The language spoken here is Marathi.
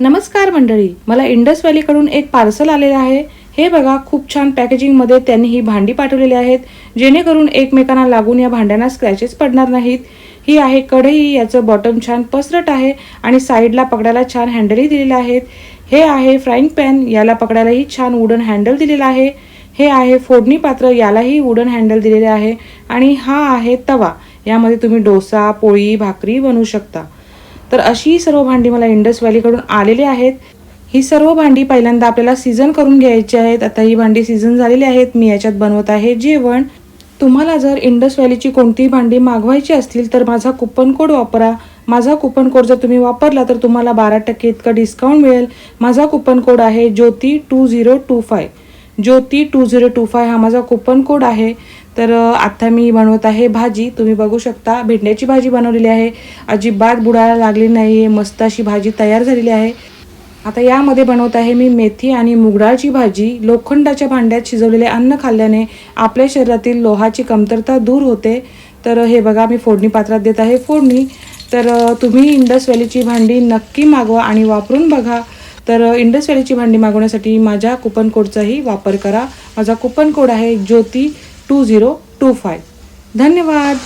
नमस्कार मंडळी, मला इंडस व्हॅलीकडून एक पार्सल आलेलं आहे। हे बघा, खूप छान पॅकेजिंगमध्ये त्यांनी ही भांडी पाठवलेली आहेत, जेणेकरून एकमेकांना लागून या भांड्यांना स्क्रॅचेस पडणार नाहीत। ही आहे कढई, याचं बॉटम छान पसरट आहे आणि साईडला पकडायला छान हँडलही दिलेले आहेत। हे आहे फ्राईंग पॅन, याला पकडायलाही छान वुडन हँडल दिलेला आहे। हे आहे फोडणी पात्र, यालाही वुडन हँडल दिलेले आहे। आणि हा आहे तवा, यामध्ये तुम्ही डोसा, पोळी, भाकरी बनवू शकता। तर अशी सर्व भांडी मला इंडस व्हॅलीकडून आलेली आहेत। ही सर्व भांडी पहिल्यांदा आपल्याला सीझन करून घ्यायची आहेत। आता ही भांडी सीझन झालेली आहेत, मी याच्यात बनवत आहे जेवण। तुम्हाला जर इंडस व्हॅलीची कोणतीही भांडी मागवायची असतील तर माझा कुपन कोड वापरा। माझा कुपन कोड जर तुम्ही वापरला तर तुम्हाला 12% इतकं डिस्काउंट मिळेल। माझा कुपन कोड आहे ज्योती2025। ज्योती2025 हा माझा कुपन कोड आहे। तर आता मी बनवत आहे भाजी, तुम्ही बघू शकता भेंड्याची भाजी बनवलेली आहे। अजिबात बुडायला लागली नाही, मस्त अशी भाजी तयार झालेली आहे। आता यामध्ये बनवत आहे मी मेथी आणि मुगडाळची भाजी। लोखंडाच्या भांड्यात शिजवलेले अन्न खाल्ल्याने आपल्या शरीरातील लोहाची कमतरता दूर होते। तर हे बघा, मी फोडणी पात्रात देत आहे फोडणी। तर तुम्ही इंडस व्हॅलीची भांडी नक्की मागवा आणि वापरून बघा। तर इंडस व्हॅलीची भांडी मागवण्यासाठी माझ्या कुपन कोडचाही वापर करा। माझा कुपन कोड आहे ज्योती2025। धन्यवाद।